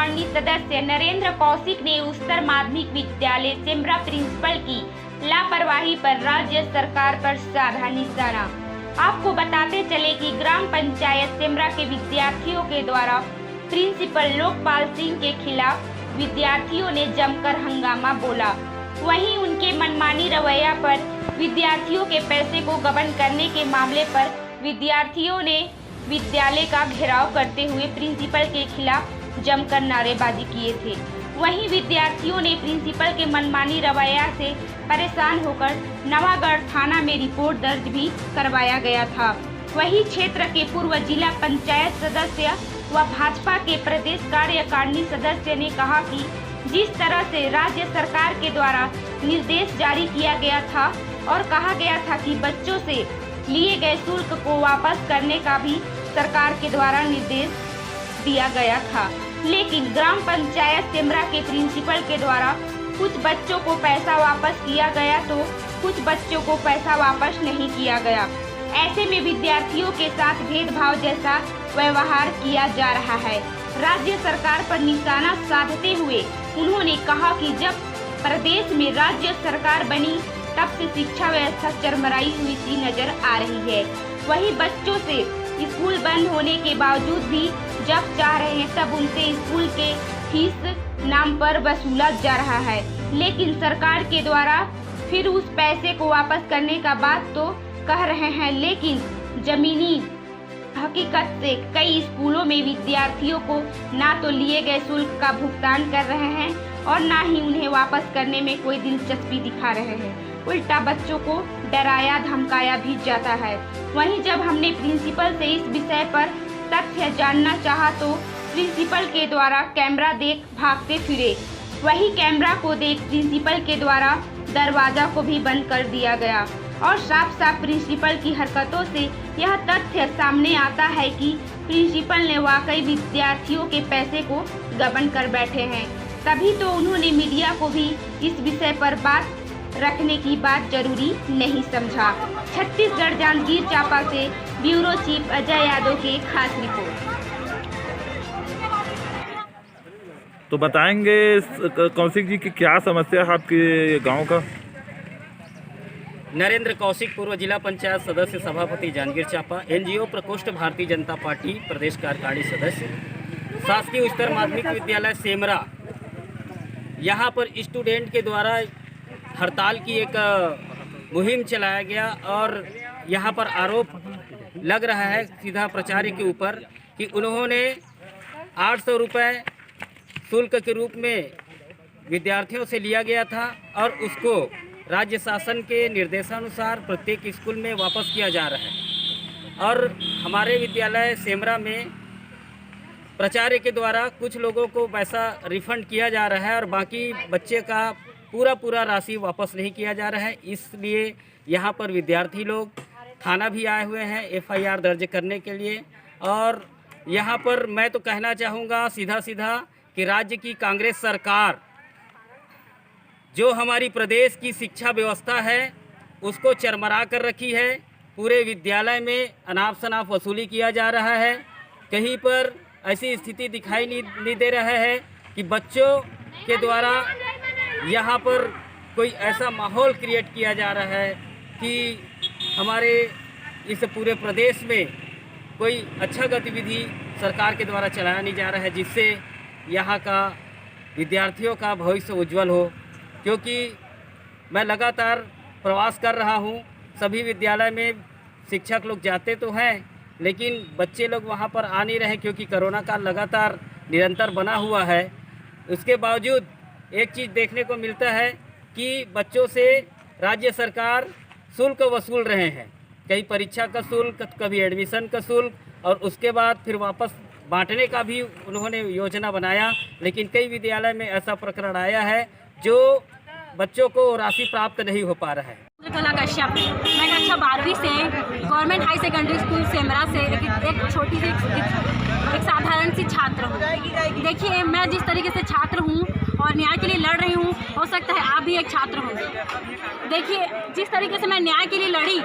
कार्यकारिणी सदस्य नरेंद्र कौशिक ने उच्चतर माध्यमिक विद्यालय सेमरा प्रिंसिपल की लापरवाही पर राज्य सरकार पर साधा निशाना। आपको बताते चले कि ग्राम पंचायत सेमरा के विद्यार्थियों के द्वारा प्रिंसिपल लोकपाल सिंह के खिलाफ विद्यार्थियों ने जमकर हंगामा बोला। वहीं उनके मनमानी रवैया पर विद्यार्थियों के पैसे को गबन करने के मामले पर विद्यार्थियों ने विद्यालय का घेराव करते हुए प्रिंसिपल के खिलाफ जमकर नारेबाजी किए थे। वहीं विद्यार्थियों ने प्रिंसिपल के मनमानी रवैया से परेशान होकर नवागढ़ थाना में रिपोर्ट दर्ज भी करवाया गया था। वहीं क्षेत्र के पूर्व जिला पंचायत सदस्य व भाजपा के प्रदेश कार्यकारिणी सदस्य ने कहा कि जिस तरह से राज्य सरकार के द्वारा निर्देश जारी किया गया था और कहा गया था कि बच्चों से लिए गए शुल्क को वापस करने का भी सरकार के द्वारा निर्देश दिया गया था, लेकिन ग्राम पंचायत सेमरा के प्रिंसिपल के द्वारा कुछ बच्चों को पैसा वापस किया गया तो कुछ बच्चों को पैसा वापस नहीं किया गया। ऐसे में विद्यार्थियों के साथ भेदभाव जैसा व्यवहार किया जा रहा है। राज्य सरकार पर निशाना साधते हुए उन्होंने कहा कि जब प्रदेश में राज्य सरकार बनी तब से शिक्षा व्यवस्था चरमराई हुई सी नजर आ रही है। वही बच्चों से स्कूल बंद होने के बावजूद भी जब चाह रहे हैं तब उनसे स्कूल के फीस नाम पर वसूला जा रहा है, लेकिन सरकार के द्वारा फिर उस पैसे को वापस करने का बात तो कह रहे हैं, लेकिन जमीनी हकीकत से कई स्कूलों में विद्यार्थियों को ना तो लिए गए शुल्क का भुगतान कर रहे हैं और ना ही उन्हें वापस करने में कोई दिलचस्पी दिखा रहे हैं। उल्टा बच्चों को डराया धमकाया भी जाता है। वहीं जब हमने प्रिंसिपल से इस विषय पर तथ्य जानना चाहा तो प्रिंसिपल के द्वारा कैमरा देख भागते फिरे। वही कैमरा को देख प्रिंसिपल के द्वारा दरवाजा को भी बंद कर दिया गया और साफ साफ प्रिंसिपल की हरकतों से यह तथ्य सामने आता है कि प्रिंसिपल ने वाकई विद्यार्थियों के पैसे को गबन कर बैठे हैं। तभी तो उन्होंने मीडिया को भी इस विषय पर बात रखने की बात जरूरी नहीं समझा। छत्तीसगढ़ जांजगीर चांपा से ब्यूरो चीफ अजय यादव की खास रिपोर्ट। तो बताएंगे कौशिक जी की क्या समस्या है आपके गांव का? नरेंद्र कौशिक, पूर्व जिला पंचायत सदस्य, सभापति जांजगीर चांपा, एनजीओ प्रकोष्ठ भारतीय जनता पार्टी प्रदेश कार्यकारिणी सदस्य, शासकीय उच्चतर माध्यमिक विद्यालय सेमरा। यहाँ पर स्टूडेंट के द्वारा हड़ताल की एक मुहिम चलाया गया और यहाँ पर आरोप लग रहा है सीधा प्राचार्य के ऊपर कि उन्होंने 800 रुपये शुल्क के रूप में विद्यार्थियों से लिया गया था और उसको राज्य शासन के निर्देशानुसार प्रत्येक स्कूल में वापस किया जा रहा है। और हमारे विद्यालय सेमरा में प्राचार्य के द्वारा कुछ लोगों को पैसा रिफंड किया जा रहा है और बाकी बच्चे का पूरा राशि वापस नहीं किया जा रहा है। इसलिए यहाँ पर विद्यार्थी लोग थाना भी आए हुए हैं FIR दर्ज करने के लिए। और यहाँ पर मैं तो कहना चाहूँगा सीधा कि राज्य की कांग्रेस सरकार जो हमारी प्रदेश की शिक्षा व्यवस्था है उसको चरमरा कर रखी है। पूरे विद्यालय में अनाप शनाप वसूली किया जा रहा है। कहीं पर ऐसी स्थिति दिखाई नहीं दे रहा है कि बच्चों के द्वारा यहाँ पर कोई ऐसा माहौल क्रिएट किया जा रहा है कि हमारे इस पूरे प्रदेश में कोई अच्छा गतिविधि सरकार के द्वारा चलाया नहीं जा रहा है जिससे यहाँ का विद्यार्थियों का भविष्य उज्जवल हो। क्योंकि मैं लगातार प्रवास कर रहा हूँ, सभी विद्यालय में शिक्षक लोग जाते तो हैं लेकिन बच्चे लोग वहाँ पर आ नहीं रहे क्योंकि कोरोना काल लगातार निरंतर बना हुआ है। उसके बावजूद एक चीज़ देखने को मिलता है कि बच्चों से राज्य सरकार शुल्क वसूल रहे हैं, कहीं परीक्षा का शुल्क, कभी एडमिशन का शुल्क और उसके बाद फिर वापस बांटने का भी उन्होंने योजना बनाया। लेकिन कई विद्यालय में ऐसा प्रकरण आया है जो बच्चों को राशि प्राप्त नहीं हो पा रहा है। कश्यप, मैं कक्षा 12वीं से government high secondary school Semra से एक छोटी सी एक साधारण सी छात्र हूँ। देखिए, मैं जिस तरीके से छात्र हूँ और न्याय के लिए लड़ रही हूँ, हो सकता है आप आप भी एक छात्र होंगे। देखिए जिस तरीके से मैं न्याय के लिए लड़ी,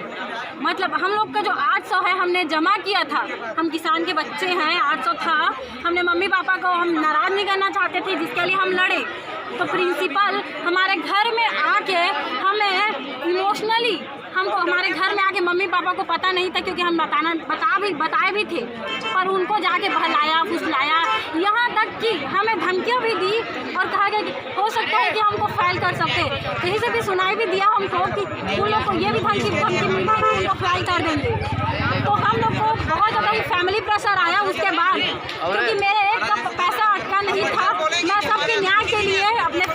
मतलब हम लोग का जो 800 है हमने जमा किया था, हम किसान के बच्चे हैं, 800 था, हमने मम्मी पापा को हम नाराज़ नहीं करना चाहते थे, जिसके लिए हम लड़े। तो प्रिंसिपल हमारे घर में आके हमें इमोशनली, हमको हमारे घर में आके मम्मी पापा को पता नहीं था क्योंकि हम बताए भी थे, पर उनको जाके बहलाया फुसलाया, यहाँ तक कि हमें धमकियाँ भी दी और कहा गया कि हो सकता है कि हमको फेल कर सकते, कहीं से भी सुनाई भी दिया हमको कि उन लोग को ये भी धमकी मिली कि उनको फेल कर देंगे। तो हम लोग को बहुत ज़्यादा ही फैमिली प्रेशर आया उसके बाद, क्योंकि मेरे एक का पैसा अटका नहीं था। मैं सबके न्याय के लिए अपने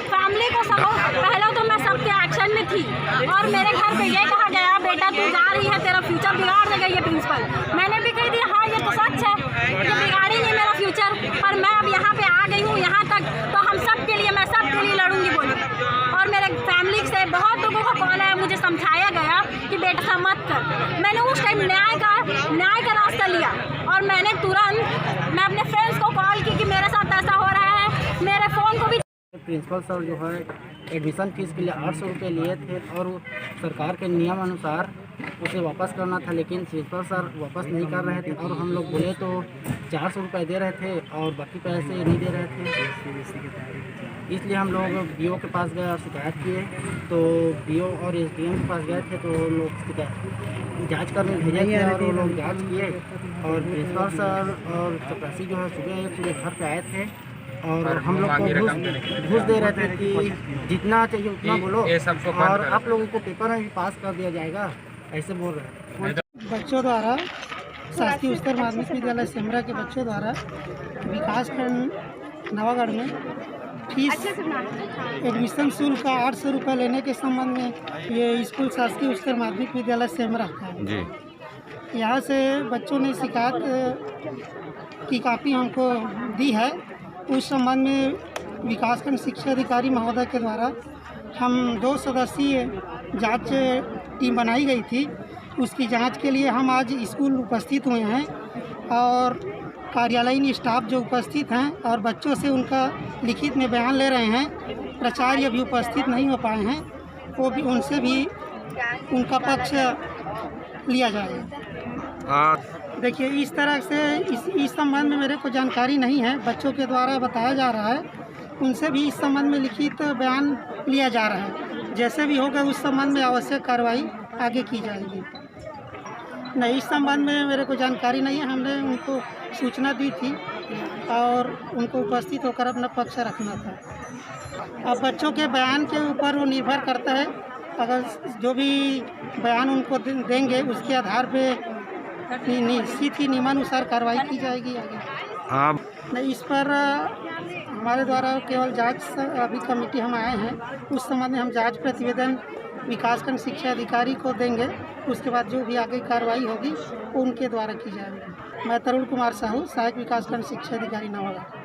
फैमिली को सब पहले तो मैं सबके एक्शन में थी और मेरे घर पे ये कहा गया बेटा तू जा रही है, तेरा फ्यूचर बिगाड़ देगा ये प्रिंसिपल। मैंने भी कह दिया हाँ ये तो सच है, ये बिगाड़ी नहीं मेरा फ्यूचर, पर मैं अब यहाँ पे आ गई हूँ यहाँ तक, तो हम सब के लिए, मैं सब के लिए लड़ूंगी बोली। और मेरे फैमिली से बहुत लोगों का कॉल आया, मुझे समझाया गया कि बेटा मत कर। मैंने उस टाइम न्याय का रास्ता लिया और मैंने तुरंत मैं अपने फ्रेंड्स को कॉल की कि मेरे साथ ऐसा हो रहा है, मेरे फ़ोन को भी। प्रिंसिपल सर जो है एडमिशन फीस के लिए 800 रुपये लिए थे और सरकार के नियम अनुसार उसे वापस करना था, लेकिन प्रिंसिपल सर वापस नहीं कर रहे थे और हम लोग बोले तो 400 रुपये दे रहे थे और बाकी पैसे नहीं दे रहे थे। इसलिए हम लोग बीओ के पास गए और शिकायत किए, तो बीओ और एसडीएम के पास गए थे, तो लोग जांच करने भेजे थे और वो लोग जांच किए और प्रिंसिपल सर और चपरासी जो है सुबह घर पे आए थे और हम लोग को घूस दे रहे थे कि जितना चाहिए उतना बोलो और आप लोगों को पेपर में भी पास कर दिया जाएगा, ऐसे बोल रहे हैं। बच्चों द्वारा शासकीय उच्चतर माध्यमिक विद्यालय सेमरा के बच्चों द्वारा विकासखंड नवागढ़ में फीस एडमिशन शुल्क का 800 रुपये लेने के संबंध में ये स्कूल शासकीय उच्चतर माध्यमिक विद्यालय सेमरा का है। यहाँ से बच्चों ने शिकायत की कापी हमको दी है। उस संबंध में विकासखंड शिक्षा अधिकारी महोदय के द्वारा हम 2 सदस्यीय जांच टीम बनाई गई थी। उसकी जांच के लिए हम आज स्कूल उपस्थित हुए हैं और कार्यालयीन स्टाफ जो उपस्थित हैं और बच्चों से उनका लिखित में बयान ले रहे हैं। प्राचार्य भी उपस्थित नहीं हो पाए हैं, वो भी उनसे भी उनका पक्ष लिया जाएगा। देखिए इस तरह से इस संबंध में मेरे को जानकारी नहीं है, बच्चों के द्वारा बताया जा रहा है, उनसे भी इस संबंध में लिखित बयान लिया जा रहा है। जैसे भी होगा उस संबंध में आवश्यक कार्रवाई आगे की जाएगी। नहीं, इस संबंध में मेरे को जानकारी नहीं है, हमने उनको सूचना दी थी और उनको उपस्थित होकर अपना पक्ष रखना था। अब बच्चों के बयान के ऊपर वो निर्भर करता है, अगर जो भी बयान उनको देंगे उसके आधार पे निश्चित ही नियमानुसार कार्रवाई की जाएगी आगे। नहीं, इस पर हमारे द्वारा केवल जांच अभी कमेटी हम आए हैं, उस संबंध में हम जांच प्रतिवेदन विकासखंड शिक्षा अधिकारी को देंगे, उसके बाद जो भी आगे कार्रवाई होगी वो उनके द्वारा की जाएगी। मैं तरुण कुमार साहू, सहायक विकासखंड शिक्षा अधिकारी नवागढ़।